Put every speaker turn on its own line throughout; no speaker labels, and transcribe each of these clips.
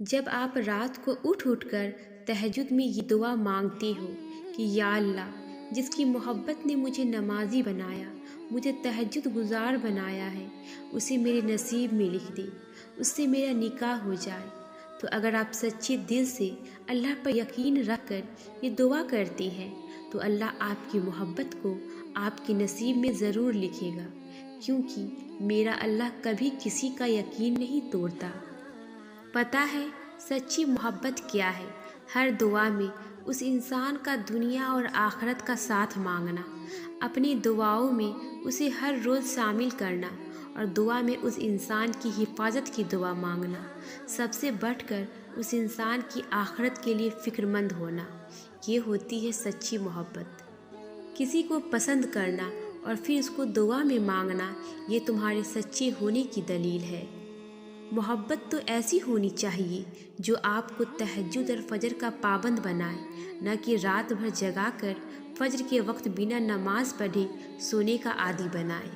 جب آپ رات کو اٹھ کر تہجد میں یہ دعا مانگتے ہو کہ یا اللہ، جس کی محبت نے مجھے نمازی بنایا، مجھے تہجد گزار بنایا ہے، اسے میرے نصیب میں لکھ دے، اس سے میرا نکاح ہو جائے، تو اگر آپ سچے دل سے اللہ پر یقین رکھ کر یہ دعا کرتے ہیں تو اللہ آپ کی محبت کو آپ کے نصیب میں ضرور لکھے گا، کیونکہ میرا اللہ کبھی کسی کا یقین نہیں توڑتا۔ پتہ ہے سچی محبت کیا ہے؟ ہر دعا میں اس انسان کا دنیا اور آخرت کا ساتھ مانگنا، اپنی دعاؤں میں اسے ہر روز شامل کرنا اور دعا میں اس انسان کی حفاظت کی دعا مانگنا، سب سے بڑھ کر اس انسان کی آخرت کے لیے فکر مند ہونا، یہ ہوتی ہے سچی محبت۔ کسی کو پسند کرنا اور پھر اس کو دعا میں مانگنا، یہ تمہارے سچے ہونے کی دلیل ہے۔ محبت تو ایسی ہونی چاہیے جو آپ کو تہجد اور فجر کا پابند بنائے، نہ کہ رات بھر جگا کر فجر کے وقت بنا نماز پڑھے سونے کا عادی بنائے۔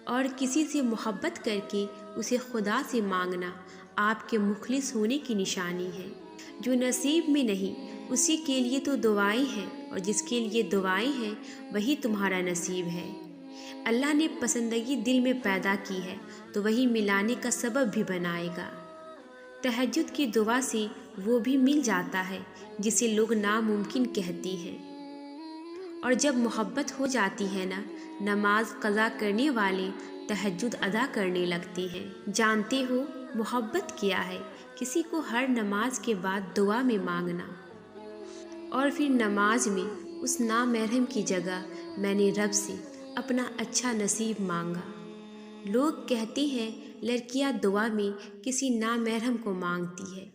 اور کسی سے محبت کر کے اسے خدا سے مانگنا آپ کے مخلص ہونے کی نشانی ہے۔ جو نصیب میں نہیں اسی کے لیے تو دعائیں ہیں، اور جس کے لیے دعائیں ہیں وہی تمہارا نصیب ہے۔ اللہ نے پسندگی دل میں پیدا کی ہے تو وہی ملانے کا سبب بھی بنائے گا۔ تہجد کی دعا سے وہ بھی مل جاتا ہے جسے لوگ ناممکن کہتے ہیں۔ اور جب محبت ہو جاتی ہے نا، نماز قضا کرنے والے تہجد ادا کرنے لگتے ہیں۔ جانتے ہو محبت کیا ہے؟ کسی کو ہر نماز کے بعد دعا میں مانگنا، اور پھر نماز میں اس نامحرم کی جگہ میں نے رب سے اپنا اچھا نصیب مانگا۔ لوگ کہتے ہیں لڑکیاں دعا میں کسی نامحرم کو مانگتی ہے،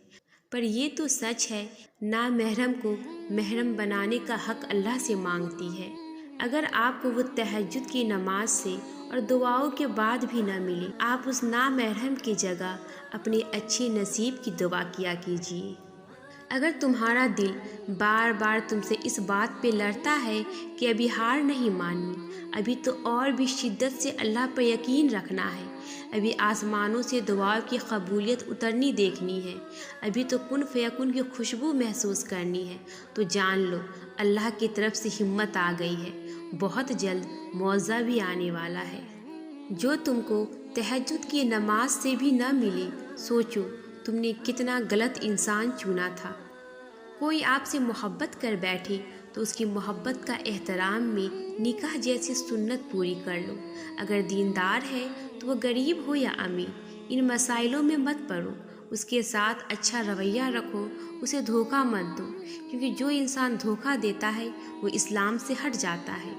پر یہ تو سچ ہے، نامحرم کو محرم بنانے کا حق اللہ سے مانگتی ہے۔ اگر آپ کو وہ تہجد کی نماز سے اور دعاؤں کے بعد بھی نہ ملے، آپ اس نامحرم کی جگہ اپنے اچھے نصیب کی دعا کیا کیجیے۔ اگر تمہارا دل بار بار تم سے اس بات پہ لڑتا ہے کہ ابھی ہار نہیں ماننی، ابھی تو اور بھی شدت سے اللہ پر یقین رکھنا ہے، ابھی آسمانوں سے دعاؤں کی قبولیت اترنی دیکھنی ہے، ابھی تو کن فیکن کی خوشبو محسوس کرنی ہے، تو جان لو اللہ کی طرف سے ہمت آ گئی ہے، بہت جلد معاوضہ بھی آنے والا ہے۔ جو تم کو تہجد کی نماز سے بھی نہ ملے، سوچو تم نے کتنا غلط انسان چنا تھا۔ کوئی آپ سے محبت کر بیٹھے تو اس کی محبت کا احترام میں نکاح جیسی سنت پوری کر لو۔ اگر دیندار ہے تو وہ غریب ہو یا امیر، ان مسائلوں میں مت پڑو، اس کے ساتھ اچھا رویہ رکھو، اسے دھوکہ مت دو، کیونکہ جو انسان دھوکہ دیتا ہے وہ اسلام سے ہٹ جاتا ہے۔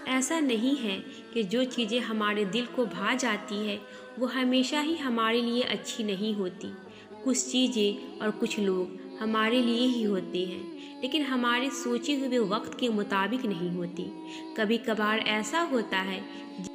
ایسا نہیں ہے کہ جو چیزیں ہمارے دل کو بھا جاتی ہے وہ ہمیشہ ہی ہمارے لیے اچھی نہیں ہوتی۔ کچھ چیزیں اور کچھ لوگ ہمارے لیے ہی ہوتے ہیں، لیکن ہمارے سوچے ہوئے وقت کے مطابق نہیں ہوتی۔ کبھی کبھار ایسا ہوتا ہے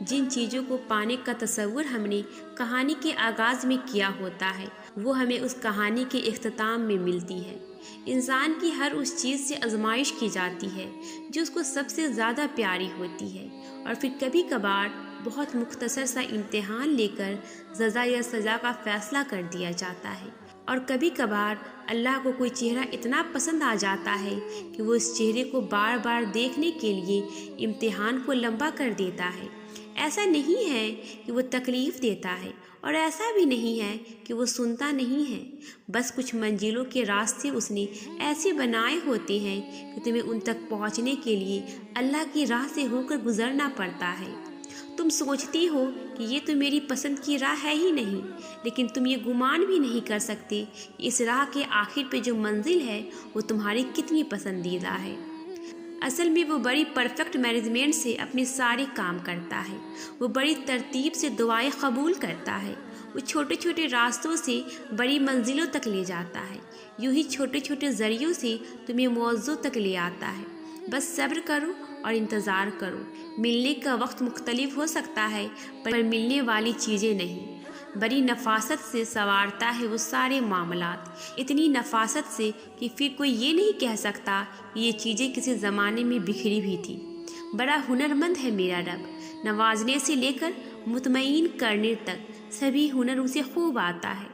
جن چیزوں کو پانے کا تصور ہم نے کہانی کے آغاز میں کیا ہوتا ہے، وہ ہمیں اس کہانی کے اختتام میں ملتی ہے۔ انسان کی ہر اس چیز سے آزمائش کی جاتی ہے جو اس کو سب سے زیادہ پیاری ہوتی ہے، اور پھر کبھی کبھار بہت مختصر سا امتحان لے کر سزا یا سزا کا فیصلہ کر دیا جاتا ہے، اور کبھی کبھار اللہ کو کوئی چہرہ اتنا پسند آ جاتا ہے کہ وہ اس چہرے کو بار بار دیکھنے کے لیے امتحان کو لمبا کر دیتا ہے۔ ایسا نہیں ہے کہ وہ تکلیف دیتا ہے، اور ایسا بھی نہیں ہے کہ وہ سنتا نہیں ہے، بس کچھ منزلوں کے راستے اس نے ایسے بنائے ہوتے ہیں کہ تمہیں ان تک پہنچنے کے لیے اللہ کی راہ سے ہو کر گزرنا پڑتا ہے۔ تم سوچتی ہو کہ یہ تو میری پسند کی راہ ہے ہی نہیں، لیکن تم یہ گمان بھی نہیں کر سکتے کہ اس راہ کے آخر پہ جو منزل ہے وہ تمہاری کتنی پسندیدہ ہے۔ اصل میں وہ بڑی پرفیکٹ مینجمنٹ سے اپنے سارے کام کرتا ہے، وہ بڑی ترتیب سے دعائیں قبول کرتا ہے، وہ چھوٹے چھوٹے راستوں سے بڑی منزلوں تک لے جاتا ہے، یوں ہی چھوٹے چھوٹے ذریعوں سے تمہیں معوضوں تک لے آتا ہے۔ بس صبر کرو اور انتظار کرو۔ ملنے کا وقت مختلف ہو سکتا ہے پر ملنے والی چیزیں نہیں۔ بڑی نفاست سے سنوارتا ہے وہ سارے معاملات، اتنی نفاست سے کہ پھر کوئی یہ نہیں کہہ سکتا کہ یہ چیزیں کسی زمانے میں بکھری بھی تھی۔ بڑا ہنرمند ہے میرا رب، نوازنے سے لے کر مطمئن کرنے تک سبھی ہنر اسے خوب آتا ہے۔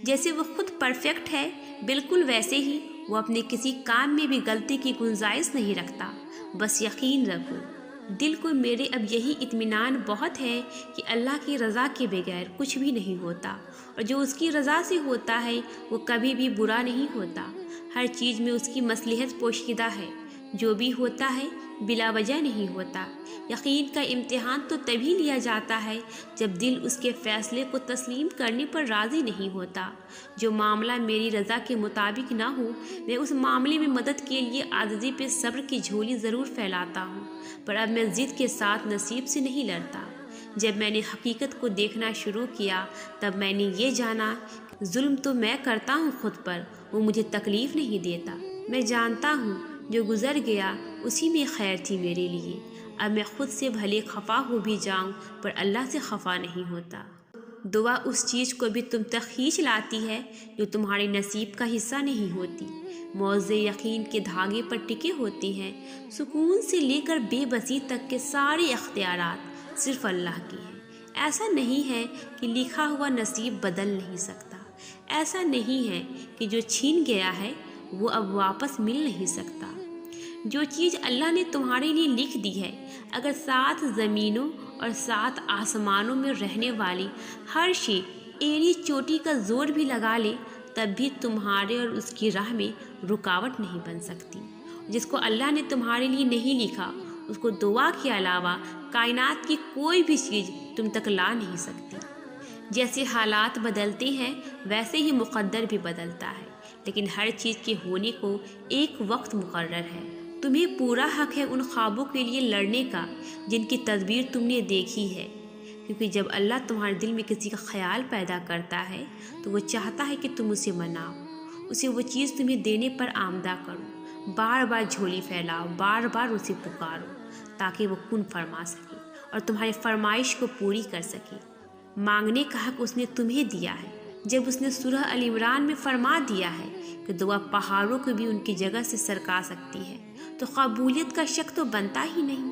جیسے وہ خود پرفیکٹ ہے، بالکل ویسے ہی وہ اپنے کسی کام میں بھی غلطی کی گنجائش نہیں رکھتا۔ بس یقین رکھو، دل کو میرے اب یہی اطمینان بہت ہے کہ اللہ کی رضا کے بغیر کچھ بھی نہیں ہوتا، اور جو اس کی رضا سے ہوتا ہے وہ کبھی بھی برا نہیں ہوتا۔ ہر چیز میں اس کی مصلحت پوشیدہ ہے۔ جو بھی ہوتا ہے بلا وجہ نہیں ہوتا۔ یقین کا امتحان تو تبھی لیا جاتا ہے جب دل اس کے فیصلے کو تسلیم کرنے پر راضی نہیں ہوتا۔ جو معاملہ میری رضا کے مطابق نہ ہو، میں اس معاملے میں مدد کے لیے عاجزی پہ صبر کی جھولی ضرور پھیلاتا ہوں، پر اب میں ضد کے ساتھ نصیب سے نہیں لڑتا۔ جب میں نے حقیقت کو دیکھنا شروع کیا تب میں نے یہ جانا کہ ظلم تو میں کرتا ہوں خود پر، وہ مجھے تکلیف نہیں دیتا۔ میں جانتا ہوں جو گزر گیا اسی میں خیر تھی میرے لیے۔ اب میں خود سے بھلے خفا ہو بھی جاؤں پر اللہ سے خفا نہیں ہوتا۔ دعا اس چیز کو بھی تم تک کھینچ لاتی ہے جو تمہارے نصیب کا حصہ نہیں ہوتی۔ موزے یقین کے دھاگے پر ٹکے ہوتے ہیں۔ سکون سے لے کر بے بسی تک کے سارے اختیارات صرف اللہ کے ہیں۔ ایسا نہیں ہے کہ لکھا ہوا نصیب بدل نہیں سکتا۔ ایسا نہیں ہے کہ جو چھین گیا ہے وہ اب واپس مل نہیں سکتا۔ جو چیز اللہ نے تمہارے لیے لکھ دی ہے، اگر 7 زمینوں اور 7 آسمانوں میں رہنے والی ہر شے ایڑی چوٹی کا زور بھی لگا لے تب بھی تمہارے اور اس کی راہ میں رکاوٹ نہیں بن سکتی۔ جس کو اللہ نے تمہارے لیے نہیں لکھا اس کو دعا کے علاوہ کائنات کی کوئی بھی چیز تم تک لا نہیں سکتی۔ جیسے حالات بدلتے ہیں ویسے ہی مقدر بھی بدلتا ہے، لیکن ہر چیز کے ہونے کو ایک وقت مقرر ہے۔ تمہیں پورا حق ہے ان خوابوں کے لیے لڑنے کا جن کی تدبیر تم نے دیکھی ہے، کیونکہ جب اللہ تمہارے دل میں کسی کا خیال پیدا کرتا ہے تو وہ چاہتا ہے کہ تم اسے مناؤ، اسے وہ چیز تمہیں دینے پر آمادہ کرو، بار بار جھولی پھیلاؤ، بار بار اسے پکارو تاکہ وہ کن فرما سکے اور تمہاری فرمائش کو پوری کر سکے۔ مانگنے کا حق اس نے تمہیں دیا ہے۔ جب اس نے سورہ ال عمران میں فرما دیا ہے کہ دعا پہاڑوں کو بھی ان کی جگہ سے سرکا سکتی ہے، تو قبولیت کا شک تو بنتا ہی نہیں۔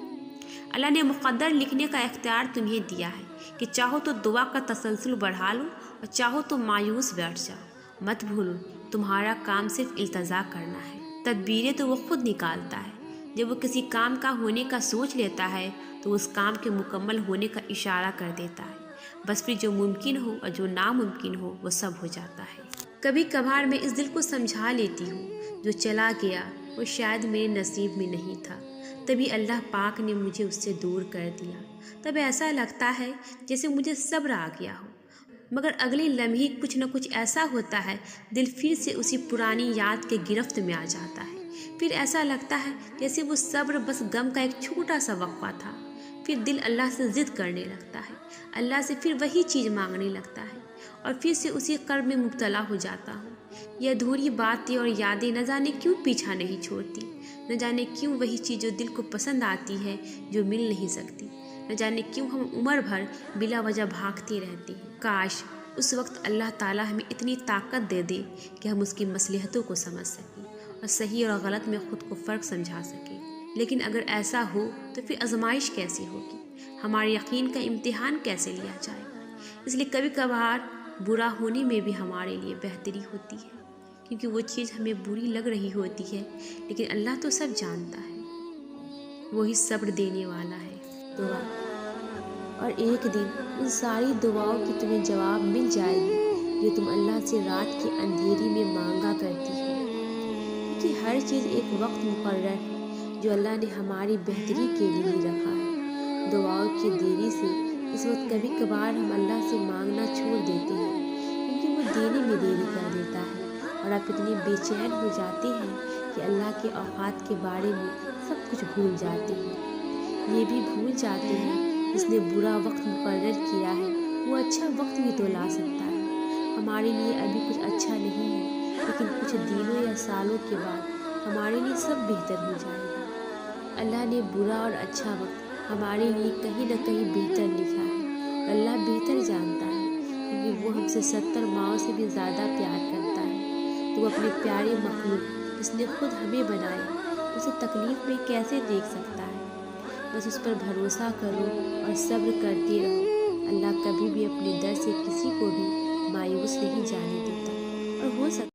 اللہ نے مقدر لکھنے کا اختیار تمہیں دیا ہے کہ چاہو تو دعا کا تسلسل بڑھا لو اور چاہو تو مایوس بیٹھ جاؤ۔ مت بھولو تمہارا کام صرف التجا کرنا ہے، تدبیریں تو وہ خود نکالتا ہے۔ جب وہ کسی کام کا ہونے کا سوچ لیتا ہے تو اس کام کے مکمل ہونے کا اشارہ کر دیتا ہے۔ بس پھر جو ممکن ہو اور جو ناممکن ہو وہ سب ہو جاتا ہے۔ کبھی کبھار میں اس دل کو سمجھا لیتی ہوں جو چلا گیا وہ شاید میرے نصیب میں نہیں تھا، تبھی اللہ پاک نے مجھے اس سے دور کر دیا۔ تب ایسا لگتا ہے جیسے مجھے صبر آ گیا ہو، مگر اگلے لمحے کچھ نہ کچھ ایسا ہوتا ہے دل پھر سے اسی پرانی یاد کے گرفت میں آ جاتا ہے۔ پھر ایسا لگتا ہے جیسے وہ صبر بس غم کا ایک چھوٹا سا وقفہ تھا۔ پھر دل اللہ سے ضد کرنے لگتا ہے، اللہ سے پھر وہی چیز مانگنے لگتا ہے اور پھر سے اسی قرب میں مبتلا ہو جاتا ہوں۔ یہ ادھوری باتیں اور یادیں نہ جانے کیوں پیچھا نہیں چھوڑتی، نہ جانے کیوں وہی چیز جو دل کو پسند آتی ہے جو مل نہیں سکتی، نہ جانے کیوں ہم عمر بھر بلا وجہ بھاگتے رہتے ہیں۔ کاش اس وقت اللہ تعالیٰ ہمیں اتنی طاقت دے دے کہ ہم اس کی مصلحتوں کو سمجھ سکیں اور صحیح اور غلط میں خود کو فرق سمجھا سکیں۔ لیکن اگر ایسا ہو تو پھر آزمائش کیسی ہوگی، ہمارے یقین کا امتحان کیسے لیا جائے گا۔ اس لیے کبھی کبھار برا ہونے میں بھی ہمارے لیے بہتری ہوتی ہے، کیونکہ وہ چیز ہمیں بری لگ رہی ہوتی ہے، لیکن اللہ تو سب جانتا ہے، وہی صبر دینے والا ہے۔ دعا، اور ایک دن ان ساری دعاؤں کی تمہیں جواب مل جائے گی جو تم اللہ سے رات کے اندھیری میں مانگا کرتی ہو، کیونکہ ہر چیز ایک وقت مقرر ہے جو اللہ نے ہماری بہتری کے لیے رکھا ہے۔ دعاؤں کی دیری سے اس وقت کبھی کبھار ہم اللہ سے مانگنا چھوڑ دیتے ہیں کیونکہ وہ دینے میں دیری کر دیتا ہے، اور آپ اتنے بے چین ہو جاتے ہیں کہ اللہ کے اوقات کے بارے میں سب کچھ بھول جاتے ہیں۔ یہ بھی بھول جاتے ہیں جس نے برا وقت مقرر کیا ہے وہ اچھا وقت بھی تو لا سکتا ہے۔ ہمارے لیے ابھی کچھ اچھا نہیں ہے، لیکن کچھ دنوں یا سالوں کے بعد ہمارے لیے سب بہتر ہو جائے گا۔ اللہ نے برا اور اچھا وقت ہمارے لیے کہیں نہ کہیں بہتر لکھا ہے، اور اللہ بہتر جانتا ہے کیونکہ وہ ہم سے 70 ماؤں سے بھی زیادہ پیار کرتا ہے۔ تو وہ اپنے پیارے مخلوق جس نے خود ہمیں بنایا اسے تکلیف میں کیسے دیکھ سکتا ہے۔ بس اس پر بھروسہ کرو اور صبر کرتے رہو۔ اللہ کبھی بھی اپنے در سے کسی کو بھی مایوس نہیں جانے دیتا۔